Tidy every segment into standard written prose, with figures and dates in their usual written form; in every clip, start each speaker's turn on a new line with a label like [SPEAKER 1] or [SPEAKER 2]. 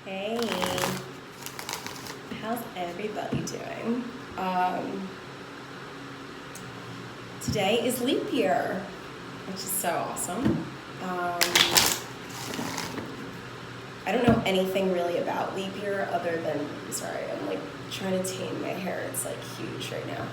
[SPEAKER 1] Hey, how's everybody doing? Today is leap year, which is so awesome. I don't know anything really about leap year other than, sorry, I'm like trying to tame my hair. It's like huge right now.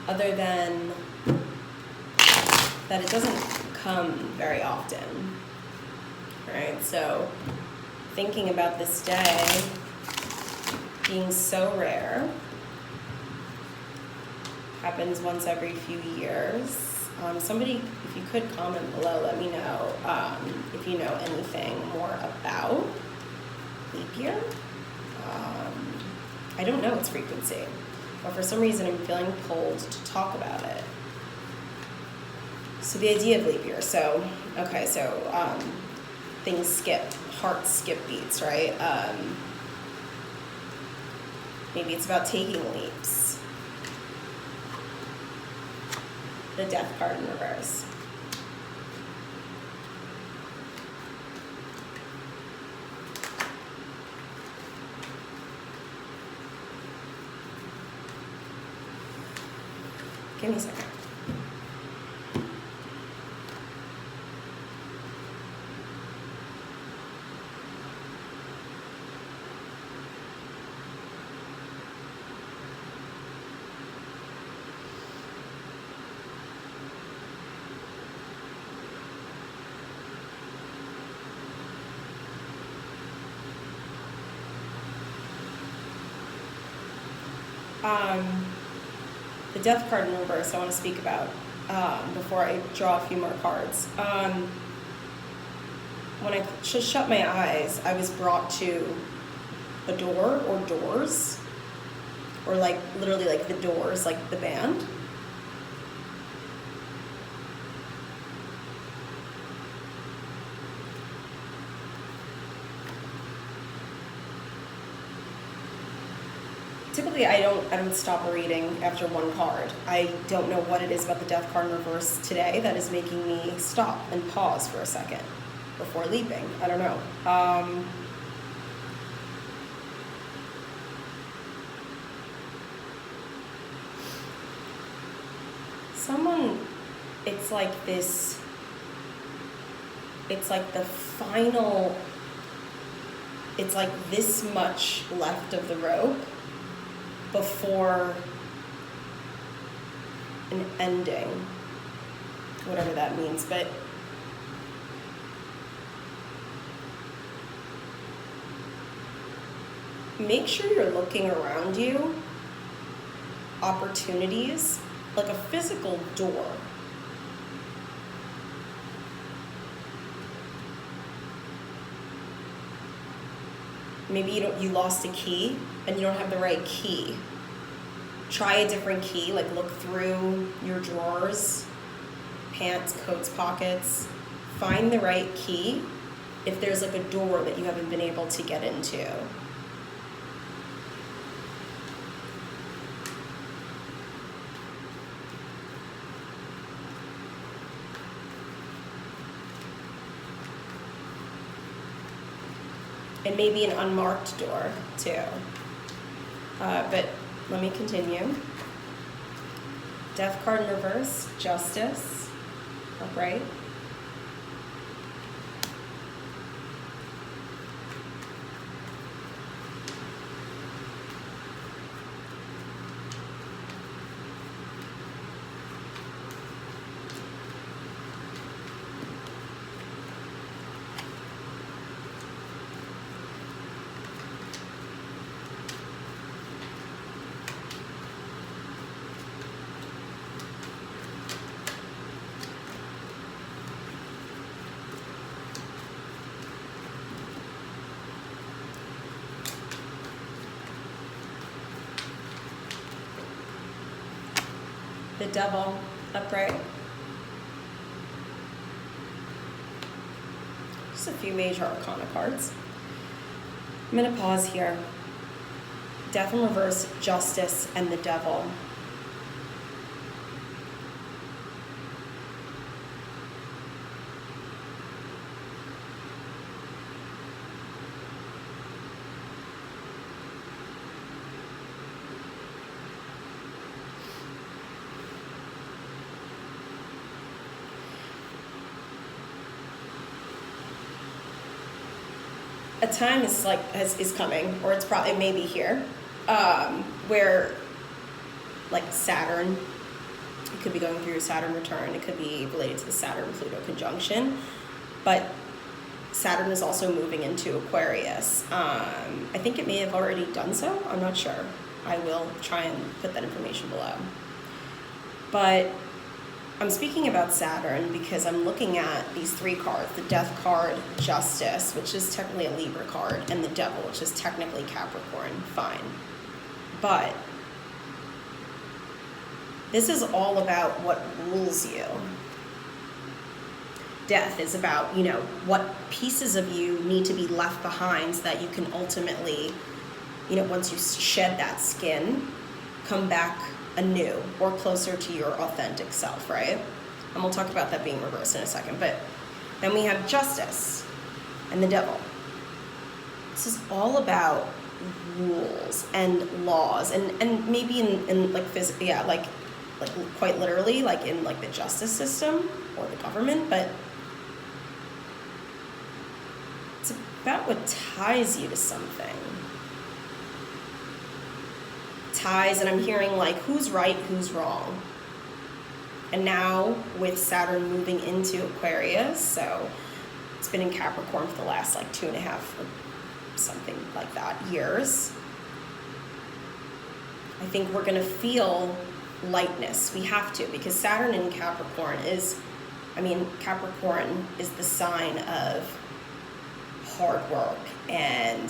[SPEAKER 1] Other than that it doesn't come very often, right? So thinking about this day being so rare, happens once every few years. Somebody, if you could comment below, let me know if you know anything more about leap year. I don't know its frequency, but for some reason I'm feeling pulled to talk about it. So the idea of leap year, things skip, hearts skip beats, right? Maybe it's about taking leaps. The death card in reverse. Give me a second. The death card in reverse I want to speak about before I draw a few more cards. When I just shut my eyes, I was brought to a door or doors, or like literally like the Doors, like the band. Typically, I don't stop reading after one card. I don't know what it is about the death card in reverse today that is making me stop and pause for a second before leaping. I don't know. It's like this, it's like the final, it's like this much left of the rope before an ending, whatever that means. But make sure you're looking around you, opportunities, like a physical door. Maybe you lost a key and you don't have the right key. Try a different key, like look through your drawers, pants, coats, pockets. Find the right key if there's like a door that you haven't been able to get into. And maybe an unmarked door too. But let me continue. Death card in reverse, Justice, upright. The Devil, upright. Just a few major arcana cards. I'm going to pause here. Death in reverse, Justice, and the Devil. a time is coming, or it may be here, where like Saturn, it could be going through a Saturn return, it could be related to the Saturn-Pluto conjunction, but Saturn is also moving into Aquarius. I think it may have already done so, I'm not sure. I will try and put that information below. But I'm speaking about Saturn because I'm looking at these three cards, the Death card, Justice, which is technically a Libra card, and the Devil, which is technically Capricorn. Fine. But this is all about what rules you. Death is about, what pieces of you need to be left behind so that you can ultimately, once you shed that skin, come back anew or closer to your authentic self, right? And we'll talk about that being reversed in a second. But then we have Justice and the Devil. This is all about rules and laws, and maybe in like physics, like quite literally, like in like the justice system or the government, but it's about what ties you to something. Ties, and I'm hearing like who's right, who's wrong. And now with Saturn moving into Aquarius, so it's been in Capricorn for the last like 2.5 or something like that years. I think we're gonna feel lightness. We have to, because Saturn in Capricorn Capricorn is the sign of hard work, and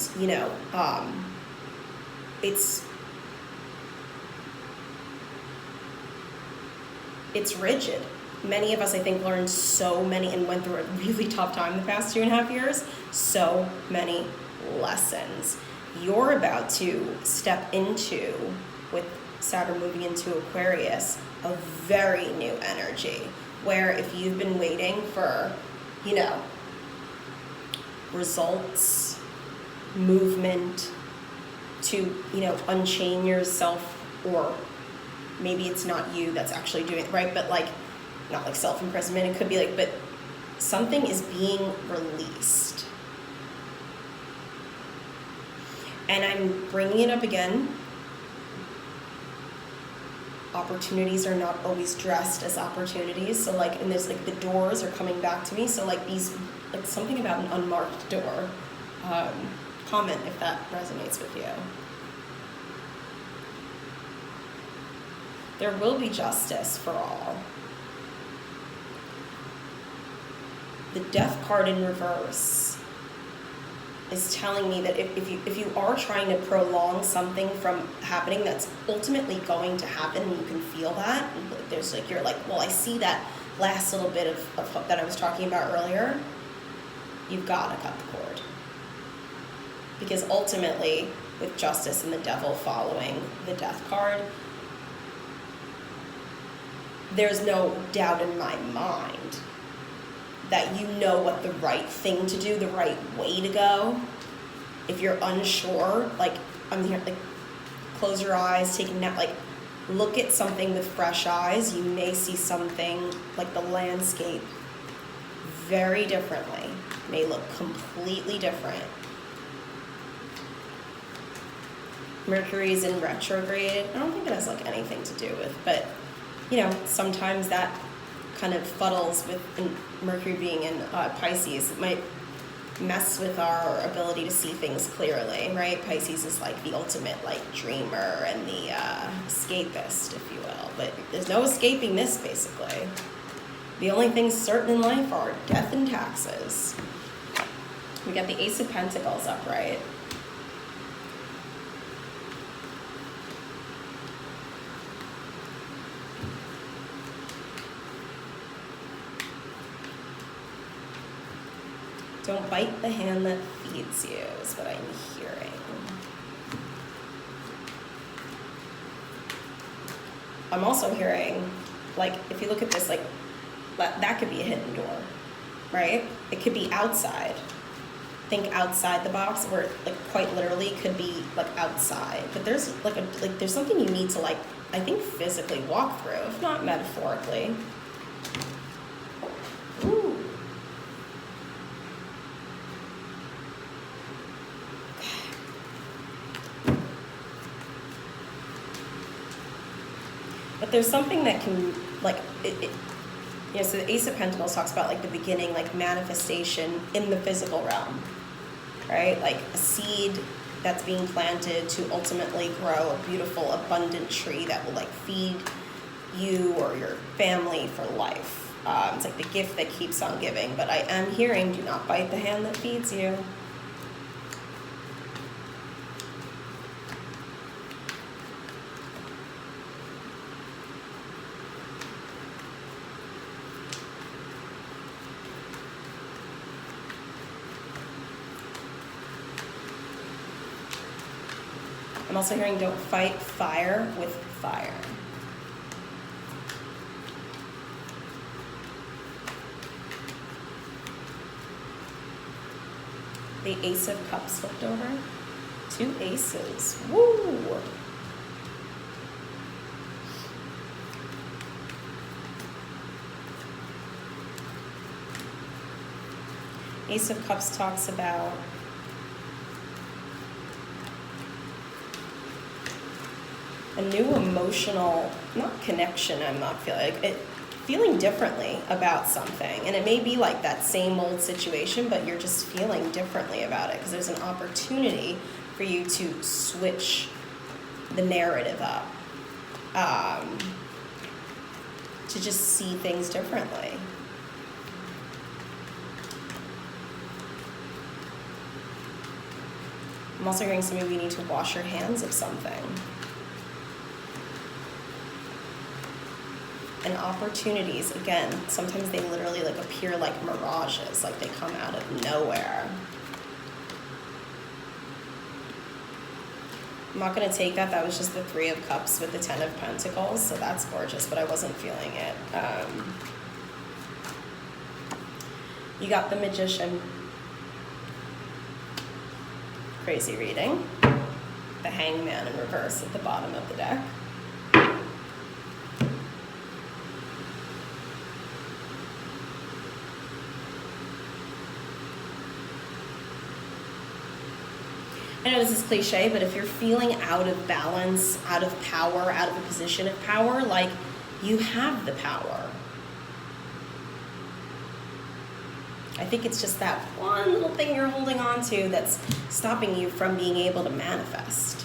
[SPEAKER 1] it's rigid. Many of us, I think, learned so many and went through a really tough time the past 2.5 years. So many lessons. You're about to step into, with Saturn moving into Aquarius, a very new energy, where if you've been waiting for, results, movement, to, unchain yourself, or maybe it's not you that's actually doing it, right? But like, not like self-imprisonment, it could be like, but something is being released. And I'm bringing it up again. Opportunities are not always dressed as opportunities. So like, and there's like the doors are coming back to me. So like these, like something about an unmarked door. Comment if that resonates with you. There will be justice for all. The Death card in reverse is telling me that if you are trying to prolong something from happening that's ultimately going to happen, and you can feel that, there's like, you're like, well, I see that last little bit of hope that I was talking about earlier, you've got to cut the cord. Because ultimately, with Justice and the Devil following the Death card, there's no doubt in my mind that you know what the right thing to do, the right way to go. If you're unsure, like I'm here, like close your eyes, take a nap, like look at something with fresh eyes. You may see something like the landscape very differently, may look completely different. Mercury is in retrograde. I don't think it has like anything to do with, but sometimes that kind of fuddles with Mercury being in Pisces. It might mess with our ability to see things clearly, right? Pisces is like the ultimate like dreamer and the escapist, if you will. But there's no escaping this, basically. The only things certain in life are death and taxes. We got the Ace of Pentacles upright. Don't bite the hand that feeds you, is what I'm hearing. I'm also hearing, like, if you look at this, like, that could be a hidden door, right? It could be outside. Think outside the box, or like quite literally could be like outside. But there's there's something you need to like, I think physically walk through, if not metaphorically. Ooh. But there's something that can, like, so the Ace of Pentacles talks about, like, the beginning, like, manifestation in the physical realm, right? Like a seed that's being planted to ultimately grow a beautiful, abundant tree that will, like, feed you or your family for life. It's like the gift that keeps on giving. But I am hearing, do not bite the hand that feeds you. I'm also hearing, don't fight fire with fire. The Ace of Cups flipped over. 2 aces. Woo! Ace of Cups talks about a new emotional, not connection, I'm not feeling like it, feeling differently about something. And it may be like that same old situation, but you're just feeling differently about it because there's an opportunity for you to switch the narrative up, to just see things differently. I'm also hearing some of you need to wash your hands of something. And opportunities, again, sometimes they literally like appear like mirages, like they come out of nowhere. I'm not going to take that. That was just the 3 of Cups with the 10 of Pentacles, so that's gorgeous, but I wasn't feeling it. You got the Magician. Crazy reading. The Hangman in reverse at the bottom of the deck. I know this is cliche, but if you're feeling out of balance, out of power, out of a position of power, like, you have the power. I think it's just that one little thing you're holding on to that's stopping you from being able to manifest.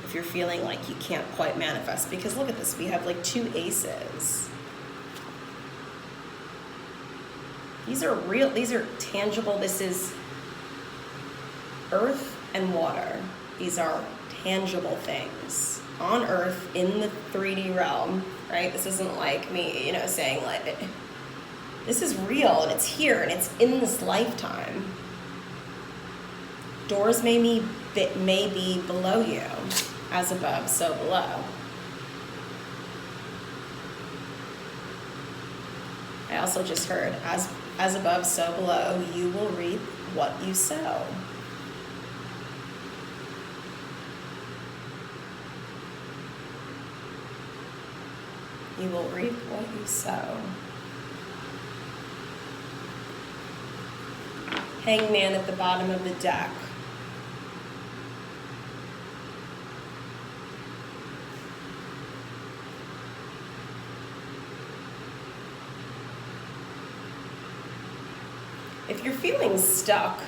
[SPEAKER 1] If you're feeling like you can't quite manifest, because look at this, we have like 2 aces. These are real, these are tangible. This is earth and water. These are tangible things on earth in the 3D realm, right? This isn't like me, saying like, this is real and it's here and it's in this lifetime. Doors may be below you, as above, so below. I also just heard, as above, so below, you will reap what you sow. You will reap what you sow. Hangman at the bottom of the deck. If you're feeling stuck,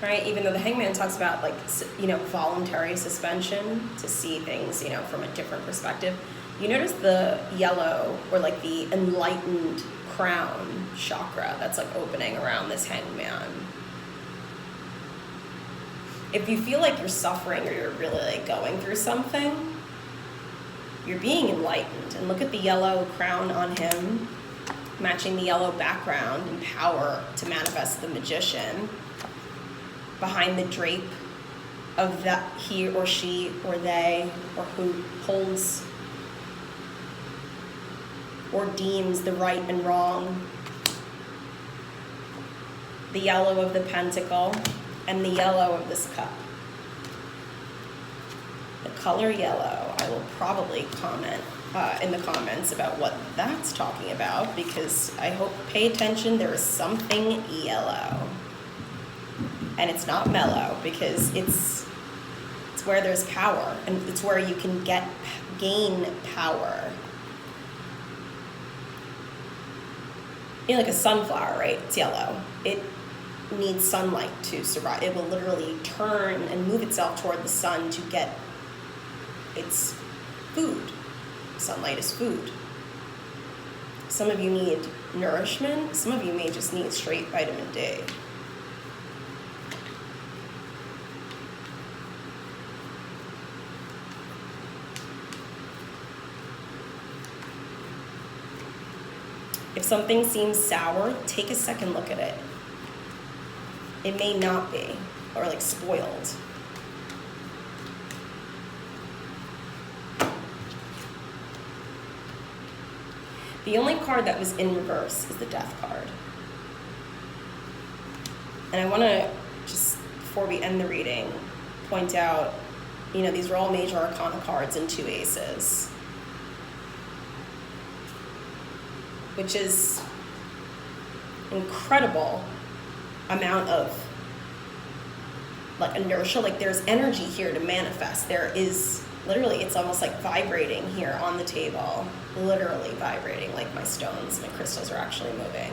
[SPEAKER 1] right, even though the Hangman talks about like, voluntary suspension to see things, from a different perspective, you notice the yellow or like the enlightened crown chakra that's like opening around this Hangman. If you feel like you're suffering or you're really like going through something, you're being enlightened. And look at the yellow crown on him, matching the yellow background and power to manifest the Magician behind the drape of that he or she or they or who holds or deems the right and wrong. The yellow of the pentacle and the yellow of this cup. The color yellow, I will probably comment in the comments about what that's talking about, because I hope, pay attention, there is something yellow. And it's not mellow, because it's where there's power, and it's where you can gain power. like a sunflower, right? It's yellow. It needs sunlight to survive. It will literally turn and move itself toward the sun to get its food. Sunlight is food. Some of you need nourishment. Some of you may just need straight vitamin D. If something seems sour, take a second look at it. It may not be, or like spoiled. The only card that was in reverse is the Death card. And I want to, just before we end the reading, point out, these are all major arcana cards and 2 aces. Which is incredible amount of like inertia. Like there's energy here to manifest. There is literally, it's almost like vibrating here on the table. Literally vibrating, like my stones, my crystals are actually moving.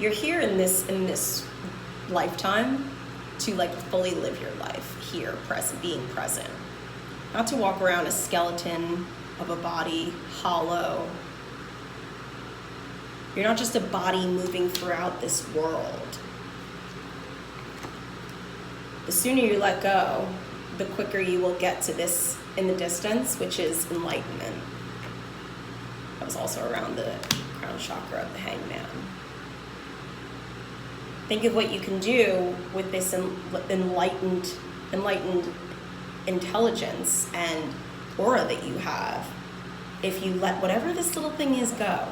[SPEAKER 1] You're here in this lifetime to like fully live your life here, present, being present. Not to walk around a skeleton of a body, hollow. You're not just a body moving throughout this world. The sooner you let go, the quicker you will get to this in the distance, which is enlightenment. That was also around the crown chakra of the hangman. Think of what you can do with this enlightened intelligence and aura that you have if you let whatever this little thing is go.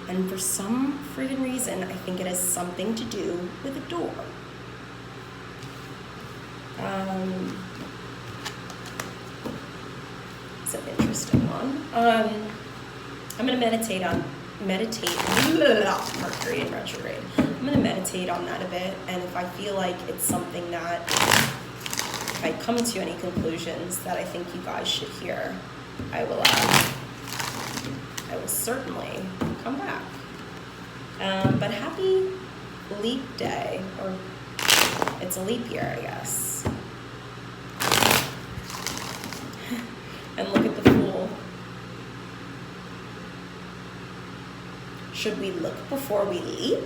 [SPEAKER 1] And for some friggin' reason, I think it has something to do with a door. It's an interesting one. I'm going to meditate Mercury in retrograde. I'm going to meditate on that a bit, and if I feel like it's something that, if I come to any conclusions that I think you guys should hear, I will certainly come back. But happy leap day, or it's a leap year, I guess. And look at the Fool. Should we look before we leap?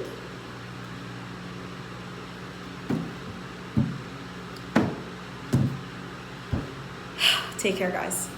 [SPEAKER 1] Take care, guys.